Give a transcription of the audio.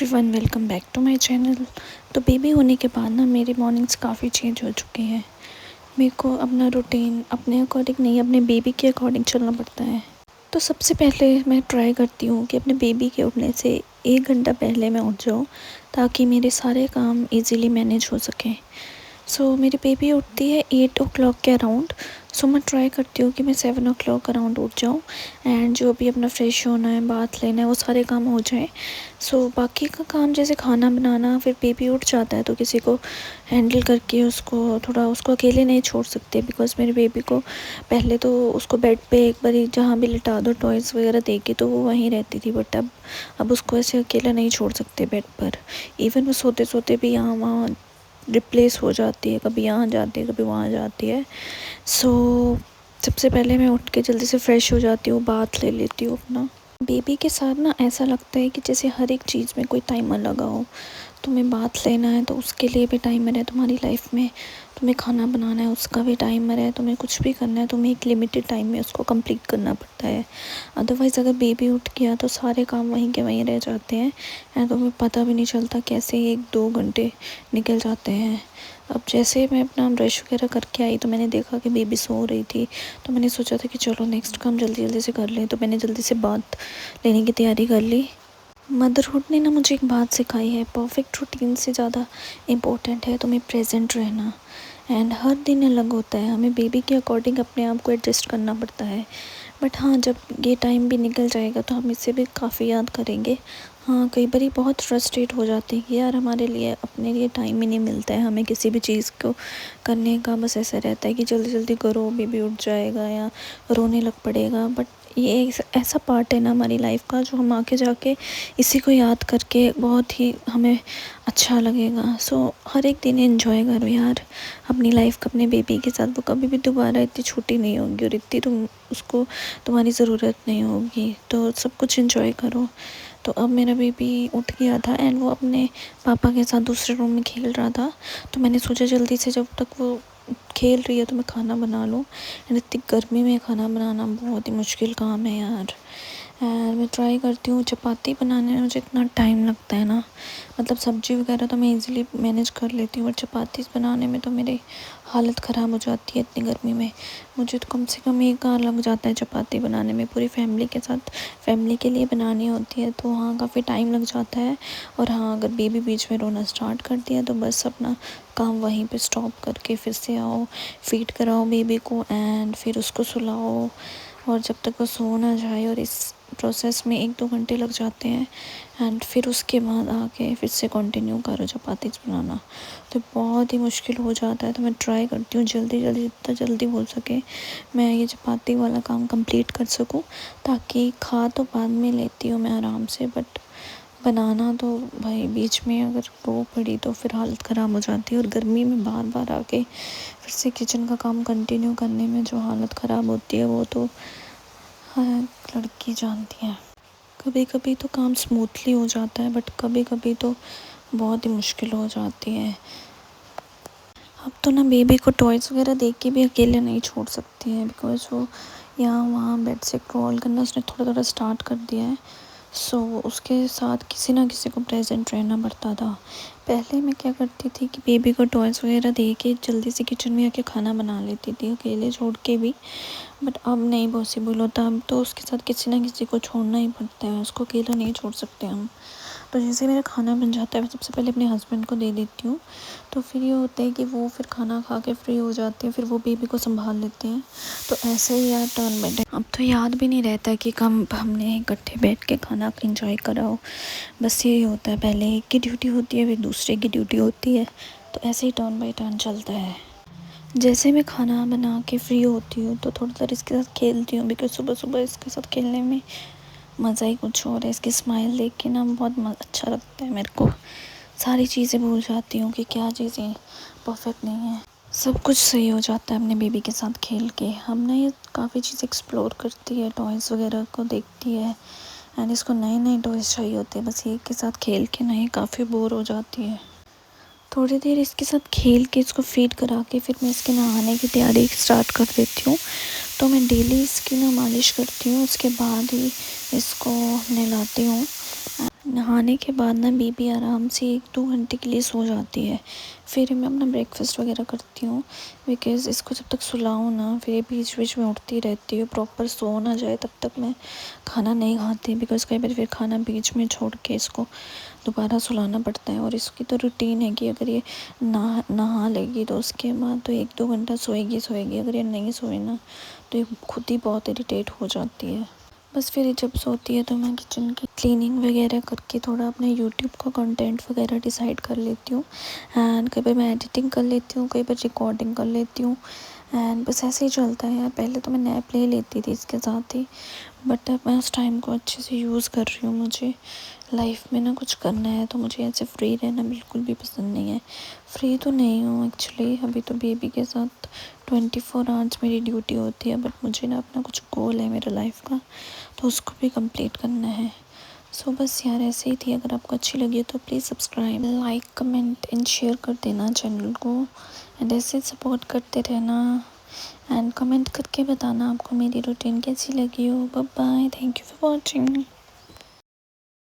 Everyone, welcome back to my channel. तो baby होने के बाद ना मेरी मॉर्निंग्स काफ़ी चेंज हो चुकी हैं। मेरे को अपना रूटीन अपने अकॉर्डिंग नहीं, अपने बेबी के अकॉर्डिंग चलना पड़ता है। तो सबसे पहले मैं ट्राई करती हूँ कि अपने बेबी के उठने से 1 घंटा पहले मैं उठ जाऊँ, ताकि मेरे सारे काम इजीली मैनेज हो सकें। मेरी बेबी उठती है 8 o'clock के अराउंड। मैं ट्राई करती हूँ कि मैं 7 o'clock अराउंड उठ जाऊँ एंड जो भी अपना फ्रेश होना है, बाथ लेना है, वो सारे काम हो जाए। बाकी का काम जैसे खाना बनाना, फिर बेबी उठ जाता है तो किसी को हैंडल करके उसको अकेले नहीं छोड़ सकते, बिकॉज़ मेरे बेबी को पहले तो उसको बेड पे एक बार जहाँ भी लिटा दो टॉयज़ वगैरह दे के तो वो वहीं रहती थी, बट अब उसको ऐसे अकेला नहीं छोड़ सकते बेड पर। इवन वो सोते सोते भी यहाँ वहाँ रिप्लेस हो जाती है, कभी यहाँ जाती है कभी वहाँ जाती है। सबसे पहले मैं उठ के जल्दी से फ़्रेश हो जाती हूँ, बाथ ले लेती हूँ अपना। बेबी के साथ ना ऐसा लगता है कि जैसे हर एक चीज़ में कोई टाइमर लगा हो। तुम्हें बाथ लेना है तो उसके लिए भी टाइमर है तुम्हारी लाइफ में, तुम्हें खाना बनाना है उसका भी टाइमर है, तुम्हें कुछ भी करना है तुम्हें एक लिमिटेड टाइम में उसको कंप्लीट करना पड़ता है। अदरवाइज़ अगर बेबी उठ गया तो सारे काम वहीं के वहीं रह जाते हैं एंड तुम्हें पता भी नहीं चलता कैसे 1-2 घंटे निकल जाते हैं। अब जैसे मैं अपना ब्रश वगैरह करके आई तो मैंने देखा कि बेबी सो रही थी, तो मैंने सोचा था कि चलो नेक्स्ट काम जल्दी जल्दी से कर लें, तो मैंने जल्दी से बाथ लेने की तैयारी कर ली। मदरहुड ने ना मुझे एक बात सिखाई है, परफेक्ट रूटीन से ज़्यादा इम्पोर्टेंट है तुम्हें प्रेजेंट रहना। एंड हर दिन अलग होता है, हमें बेबी के अकॉर्डिंग अपने आप को एडजस्ट करना पड़ता है। बट हाँ, जब ये टाइम भी निकल जाएगा तो हम इसे भी काफ़ी याद करेंगे। हाँ, कई बार बहुत फ्रस्ट्रेट हो जाते हैं कि यार हमारे लिए अपने लिए टाइम ही नहीं मिलता है, हमें किसी भी चीज़ को करने का बस ऐसा रहता है कि जल्दी जल्दी करो, बेबी उठ जाएगा या रोने लग पड़ेगा। बट ये एक ऐसा पार्ट है ना हमारी लाइफ का, जो हम आगे जाके इसी को याद करके बहुत ही हमें अच्छा लगेगा। हर एक दिन एंजॉय करो यार अपनी लाइफ का अपने बेबी के साथ। वो कभी भी दोबारा इतनी छोटी नहीं होगी और इतनी उसको तुम्हारी ज़रूरत नहीं होगी, तो सब कुछ एंजॉय करो। तो अब मेरा बेबी उठ गया था एंड वो अपने पापा के साथ दूसरे रूम में खेल रहा था, तो मैंने सोचा जल्दी से जब तक वो खेल रही है तो मैं खाना बना लूँ। एंड इतनी गर्मी में खाना बनाना बहुत ही मुश्किल काम है यार। एंड मैं ट्राई करती हूँ, चपाती बनाने में मुझे इतना टाइम लगता है ना, मतलब सब्ज़ी वगैरह तो मैं इजीली मैनेज कर लेती हूँ, बट चपाती बनाने में तो मेरी हालत ख़राब हो जाती है इतनी गर्मी में। मुझे तो कम से कम 1 घंटा लग जाता है चपाती बनाने में, पूरी फैमिली के साथ फैमिली के लिए बनानी होती है, तो हाँ काफ़ी टाइम लग जाता है। और हाँ, अगर बेबी बीच में रोना स्टार्ट कर दिया तो बस अपना काम वहीं पे स्टॉप करके फिर से आओ, फीड कराओ बेबी को एंड फिर उसको सुलाओ, और जब तक वो सो ना जाए, और इस प्रोसेस में 1-2 घंटे लग जाते हैं। एंड फिर उसके बाद आके फिर से कंटिन्यू करो चपाती बनाना, तो बहुत ही मुश्किल हो जाता है। तो मैं ट्राई करती हूँ जल्दी जल्दी, जितना जल्दी हो सके मैं ये चपाती वाला काम कंप्लीट कर सकूँ, ताकि खा तो बाद में लेती हूँ मैं आराम से, बट बनाना तो भाई बीच में अगर रो पड़ी तो फिर हालत ख़राब हो जाती है। और गर्मी में बार बार आके फिर से किचन का काम कंटिन्यू करने में जो हालत ख़राब होती है वो तो हाँ, लड़की जानती है। कभी कभी तो काम स्मूथली हो जाता है, बट कभी कभी तो बहुत ही मुश्किल हो जाती है। अब तो ना बेबी को टॉयज़ वगैरह देख के भी अकेले नहीं छोड़ सकती है, बिकॉज़ वो यहाँ वहाँ बेड से क्रॉल करना उसने थोड़ा थोड़ा स्टार्ट कर दिया है। उसके साथ किसी ना किसी को प्रेजेंट रहना पड़ता था। पहले मैं क्या करती थी कि बेबी को टॉयज़ वगैरह दे के जल्दी से किचन में आके खाना बना लेती थी अकेले छोड़ के भी, बट अब नहीं पॉसिबल होता। अब तो उसके साथ किसी ना किसी को छोड़ना ही पड़ता है, उसको अकेला नहीं छोड़ सकते हम। तो जैसे मेरा खाना बन जाता है मैं सबसे पहले अपने हस्बैंड को दे देती हूँ, तो फिर ये होता है कि वो फिर खाना खा के फ्री हो जाते हैं, फिर वो बेबी को संभाल लेते हैं। तो ऐसे ही यार टर्न बाय टर्न। अब तो याद भी नहीं रहता कि कब हमने इकट्ठे बैठ के खाना एंजॉय करा हो, बस यही होता है, पहले एक की ड्यूटी होती है फिर दूसरे की ड्यूटी होती है, तो ऐसे ही टर्न बाय टर्न चलता है। जैसे मैं खाना बना के फ्री होती हूँ तो थोड़ी देर इसके साथ खेलती हूँ, बिकॉज़ सुबह सुबह इसके साथ खेलने में मज़ा ही कुछ और है। इसकी स्माइल देख के ना बहुत अच्छा लगता है मेरे को। सारी चीज़ें भूल जाती हूँ कि क्या चीज़ें परफेक्ट नहीं है, सब कुछ सही हो जाता है अपने बेबी के साथ खेल के। हम ना ये काफ़ी चीज़ एक्सप्लोर करती है, टॉयज़ वगैरह को देखती है एंड इसको नए नए टॉयज़ चाहिए होते हैं, बस ये के साथ खेल के ना ये काफ़ी बोर हो जाती है। थोड़ी देर इसके साथ खेल के इसको फीड करा के फिर मैं इसके नहाने की तैयारी स्टार्ट कर देती हूँ। तो मैं डेली इसकी ना मालिश करती हूँ, उसके बाद ही इसको नहलाती हूँ। नहाने के बाद ना बेबी आराम से 1-2 घंटे के लिए सो जाती है। फिर मैं अपना ब्रेकफ़ास्ट वगैरह करती हूँ, बिकॉज़ इसको जब तक सुलाऊँ ना फिर ये बीच-बीच में उठती रहती है। प्रॉपर सो ना जाए तब तक मैं खाना नहीं खाती, बिकॉज़ कई बार फिर खाना बीच में छोड़ के इसको दोबारा सुलाना पड़ता है। और इसकी तो रूटीन है कि अगर ये नहा लेगी तो उसके बाद तो 1-2 घंटा सोएगी। अगर ये नहीं सोए ना तो ये खुद ही बहुत इरिटेट हो जाती है। बस फिर जब सोती है तो मैं किचन की क्लीनिंग वगैरह करके थोड़ा अपने यूट्यूब का कंटेंट वगैरह डिसाइड कर लेती हूँ। एंड कई बार मैं एडिटिंग कर लेती हूँ, कई बार रिकॉर्डिंग कर लेती हूँ। एंड बस ऐसे ही चलता है यार। पहले तो मैं नैप ले लेती थी इसके साथ ही, बट अब मैं उस टाइम को अच्छे से यूज़ कर रही हूँ। मुझे लाइफ में ना कुछ करना है तो मुझे ऐसे फ्री रहना बिल्कुल भी पसंद नहीं है। फ्री तो नहीं हूँ एक्चुअली, अभी तो बेबी के साथ 24 आवर्स मेरी ड्यूटी होती है, बट मुझे ना अपना कुछ गोल है मेरे लाइफ का, तो उसको भी कंप्लीट करना है। सो बस यार ऐसे ही थी। अगर आपको अच्छी लगी तो please subscribe, like, comment and share कर देना चैनल को। एंड ऐसे सपोर्ट करते रहना। एंड कमेंट करके बताना आपको मेरी रूटीन कैसी लगी हो। Bye bye, thank you for watching.